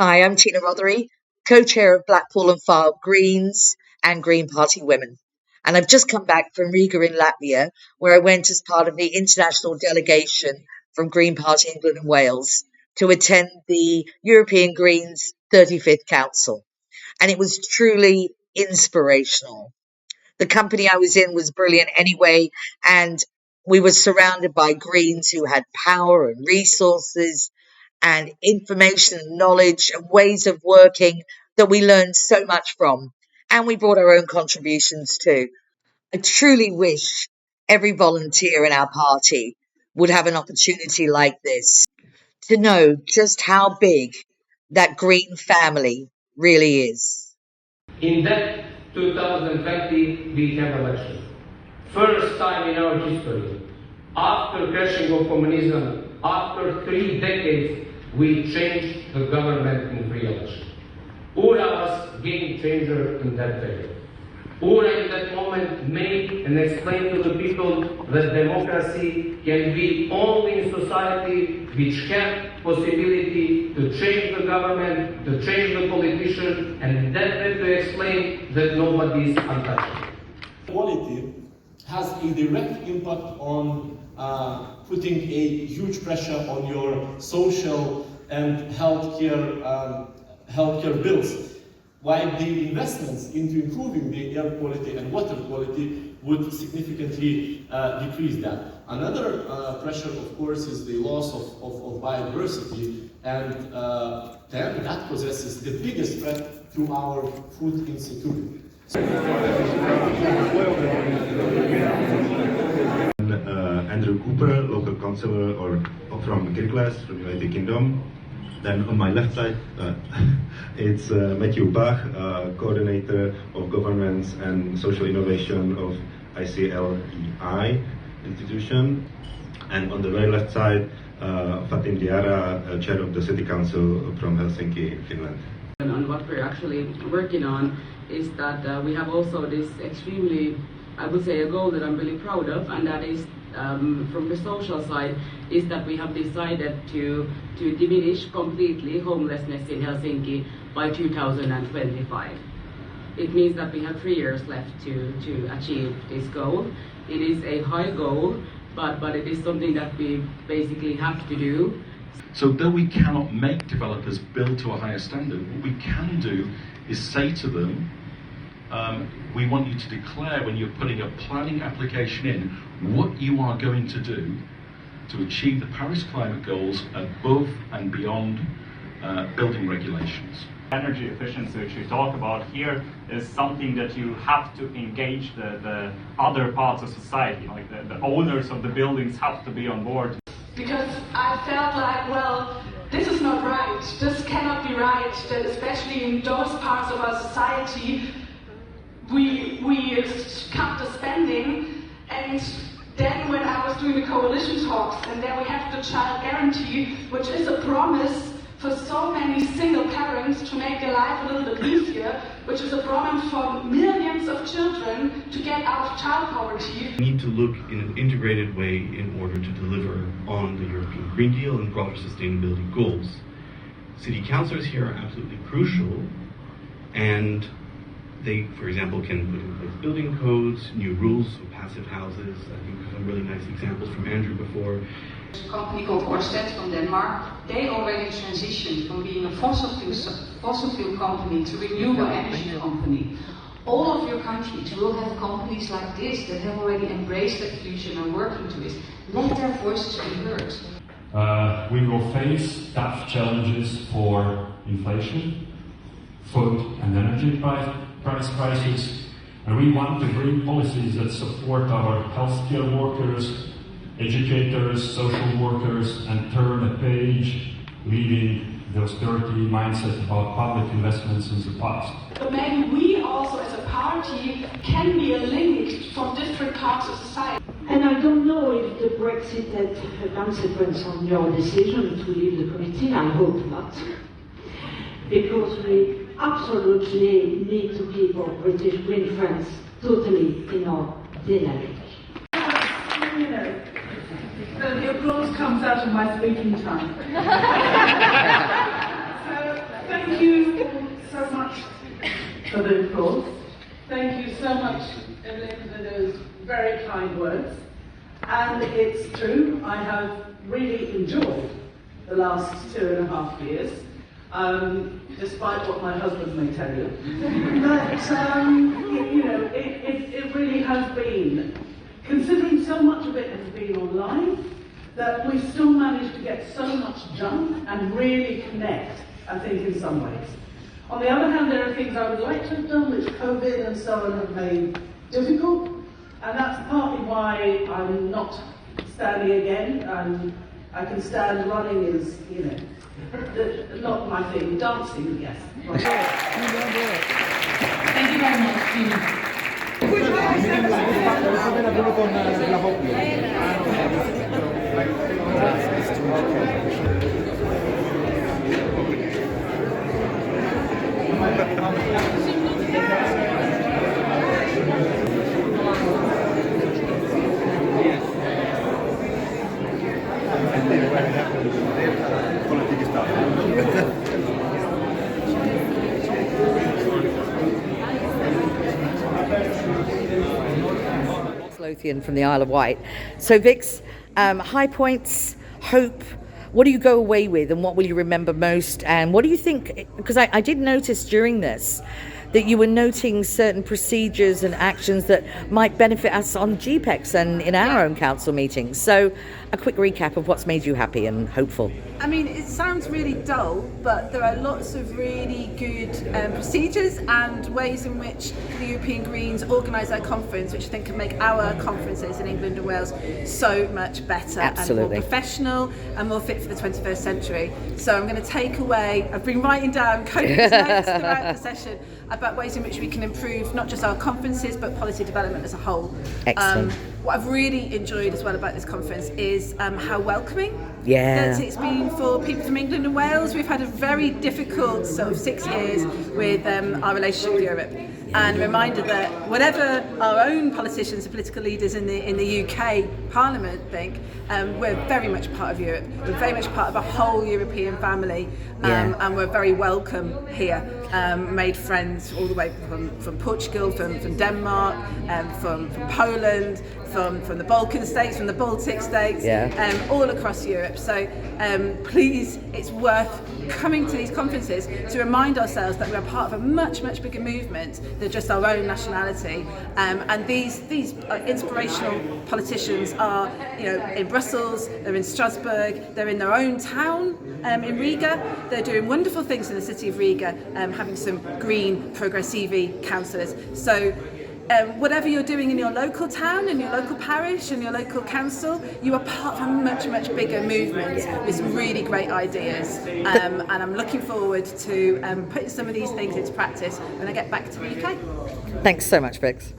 Hi, I'm Tina Rothery, co-chair of Blackpool and Fylde Greens and Green Party Women. And I've just come back from Riga in Latvia, where I went as part of the international delegation from Green Party England and Wales to attend the European Greens 35th Council. And it was truly inspirational. The company I was in was brilliant anyway, and we were surrounded by Greens who had power and resources and information and knowledge and ways of working that we learned so much from. And we brought our own contributions too. I truly wish every volunteer in our party would have an opportunity like this to know just how big that green family really is. In that 2020, we have elections. First time in our history. After crashing of communism, after 3 decades, we changed the government in free election. Ura was game changer in that period. Ura in that moment made and explained to the people that democracy can be only in society which have possibility to change the government, to change the politicians, and that way to explain that nobody is untouchable. Equality has a direct impact on putting a huge pressure on your social and healthcare bills, while the investments into improving the air quality and water quality would significantly decrease that. Another pressure, of course, is the loss of biodiversity, and then that possesses the biggest threat to our food insecurity. Andrew Cooper, local councillor from Kirkles, from United Kingdom. Then on my left side, it's Matthew Bach, coordinator of governance and social innovation of ICLEI institution. And on the very left side, Fatim Diarra, chair of the city council from Helsinki, Finland. And what we're actually working on is that we have also this extremely, I would say, a goal that I'm really proud of, and that is from the social side, is that we have decided to diminish completely homelessness in Helsinki by 2025. It means that we have 3 years left to achieve this goal. It is a high goal, but it is something that we basically have to do. So though we cannot make developers build to a higher standard, what we can do is say to them, we want you to declare when you're putting a planning application in what you are going to do to achieve the Paris climate goals above and beyond building regulations. Energy efficiency, which we talk about here, is something that you have to engage the other parts of society, like the owners of the buildings have to be on board. Because I felt like, well, this is not right, this cannot be right, that especially in those parts of our society, we cut the spending, and then when I was doing the coalition talks, and then we have the child guarantee, which is a promise for so many single parents to make their life a little bit easier, which is a promise for millions of children to get out of child poverty. We need to look in an integrated way in order to deliver on the European Green Deal and broader sustainability goals. City councillors here are absolutely crucial, and they, for example, can put in place building codes, new rules for passive houses. I think some really nice examples from Andrew before. A company called Ørsted from Denmark, they already transitioned from being a fossil fuel company to renewable energy company. All of your countries will have companies like this that have already embraced that fusion and working to it. Let their voices be heard. We will face tough challenges for inflation, food and energy price crisis, and we want to bring policies that support our healthcare workers, educators, social workers, and turn a page, leaving the austerity mindset about public investments in the past. But maybe we also as a party can be a link from different parts of society. And I don't know if the Brexit had a consequence on your decision to leave the committee. I hope not. Because we absolutely need to keep our British Green friends totally in our dynamic. You know, the applause comes out of my speaking time. So for the applause. Thank you so much, Evelyn, for those very kind words. And it's true, I have really enjoyed the last 2.5 years, despite what my husband may tell you. But, you know, it really has been, considering so much of it has been online, that we still managed to get so much done and really connect, I think, in some ways. On the other hand, there are things I would like to have done, which COVID and so on have made difficult, and that's partly why I'm not standing again. I can stand. Running is, you know, not my thing. Dancing, yes. Right. Thank you very much, Gina. Lothian from the Isle of Wight. So Vix, high points, hope, what do you go away with and what will you remember most, and what do you think, because I did notice during this that you were noting certain procedures and actions that might benefit us on GPEX and in our own council meetings. So a quick recap of what's made you happy and hopeful. I mean, it sounds really dull, but there are lots of really good procedures and ways in which the European Greens organise their conference, which I think can make our conferences in England and Wales so much better. Absolutely. And more professional and more fit for the 21st century. So I'm going to take away, I've been writing down copious notes throughout the session about ways in which we can improve not just our conferences but policy development as a whole. Excellent. What I've really enjoyed as well about this conference is how welcoming that it's been for people from England and Wales. We've had a very difficult sort of 6 years with our relationship with Europe, and a reminder that whatever our own politicians and political leaders in the UK Parliament think, we're very much part of Europe. We're very much part of a whole European family, and we're very welcome here. Made friends all the way from Portugal, from Denmark, from Poland, from the Balkan states, from the Baltic states, all across Europe. So please, it's worth coming to these conferences to remind ourselves that we're part of a much, much bigger movement than just our own nationality. And these inspirational politicians are, you know, in Brussels, they're in Strasbourg, they're in their own town, in Riga. They're doing wonderful things in the city of Riga, having some green progressivi councillors. So whatever you're doing in your local town, in your local parish, in your local council, you are part of a much, much bigger movement with some really great ideas. And I'm looking forward to putting some of these things into practice when I get back to the UK. Thanks so much, Vix.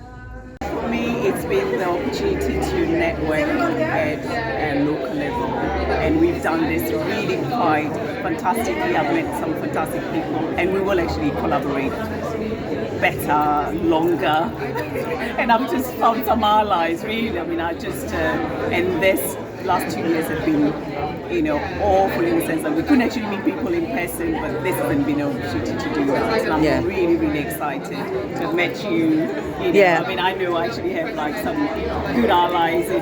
For me, it's been the opportunity to network at a local level, and we've done this really quite fantastically. I've met some fantastic people, and we will actually collaborate better, longer, and I've just found some allies, really. I mean, and this last 2 years have been, you know, awful in the sense that we couldn't actually meet people in person, but this hasn't been an opportunity to do that. And I'm really, really excited to have met you. I mean, I know I actually have like some good allies in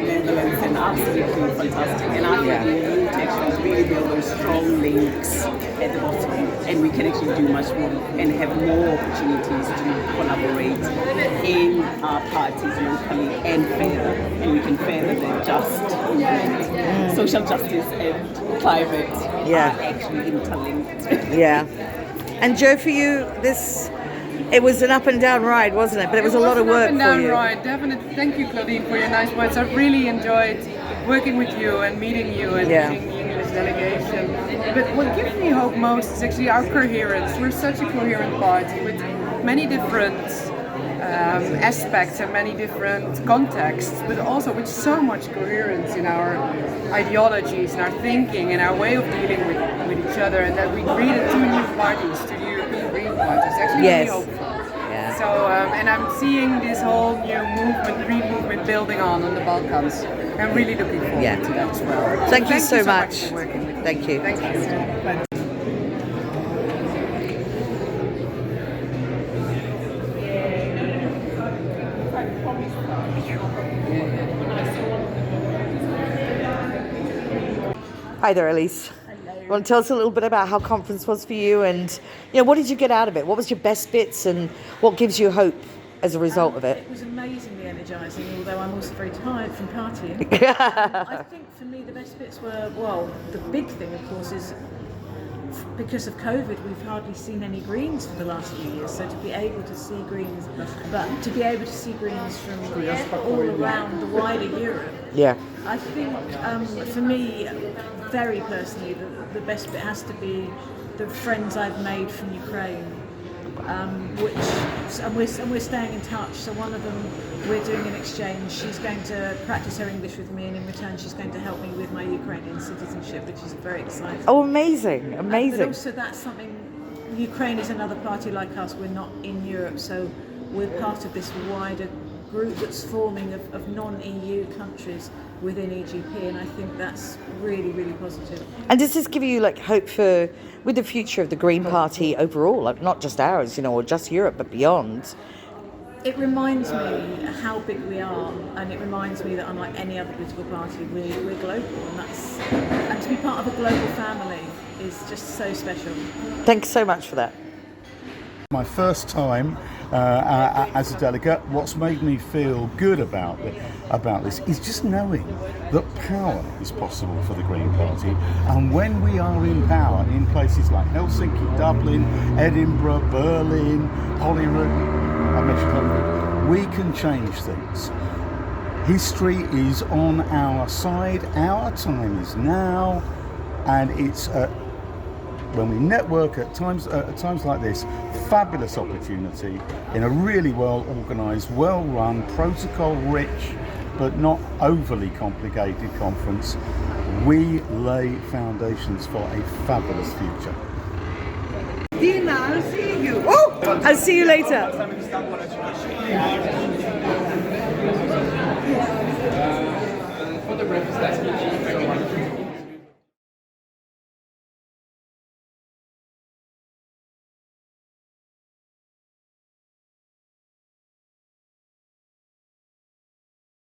Netherlands, and absolutely fantastic. And I think we need to actually really build those strong links at the bottom, and we can actually do much more and have more opportunities to collaborate in our parties locally and further, and we can further the just movement. Social justice and climate are actually interlinked. And Joe, for you, it was an up and down ride, wasn't it? But it was a lot of work for you. It was an up and down ride, definitely. Thank you, Claudine, for your nice words. I've really enjoyed working with you and meeting you and meeting the English delegation. But what gives me hope most is actually our coherence. We're such a coherent party with many different aspects and many different contexts, but also with so much coherence in our ideologies and our thinking and our way of dealing with each other, and that we created 2 new parties, 2 European Green parties. It's actually really hopeful. So, and I'm seeing this whole new movement, green movement building on the Balkans. I'm really looking forward to that as well. Thank you so much for working with me. Thank you. Thank you. Hi there, Elise. Hello. You want to tell us a little bit about how conference was for you, and what did you get out of it? What was your best bits, and what gives you hope as a result of it? It was amazingly energising, although I'm also very tired from partying. I think for me the best bits were, well, the big thing of course is because of COVID we've hardly seen any Greens for the last few years, so to be able to see Greens, but to be able to see Greens from all around the wider Europe. Yeah. I think for me, very personally, the best bit has to be the friends I've made from Ukraine. We're staying in touch. So one of them, we're doing an exchange. She's going to practice her English with me, and in return she's going to help me with my Ukrainian citizenship, which is very exciting. Oh, amazing, amazing. But also that's something, Ukraine is another party like us. We're not in Europe, so we're part of this wider group that's forming of non-EU countries within EGP, and I think that's really, really positive. And does this give you hope for with the future of the Green Party overall, not just ours, or just Europe, but beyond? It reminds me how big we are, and it reminds me that unlike any other political party, we're global, and to be part of a global family is just so special. Thanks so much for that. My first time as a delegate, what's made me feel good about this is just knowing that power is possible for the Green Party, and when we are in power in places like Helsinki, Dublin, Edinburgh, Berlin, Hollywood, I mentioned Hollywood, we can change things. History is on our side, our time is now, and it's when we network at times like this, fabulous opportunity in a really well organised, well run, protocol rich but not overly complicated conference. We lay foundations for a fabulous future. Dina, I'll see you. Oh, I'll see you later. For the breakfast,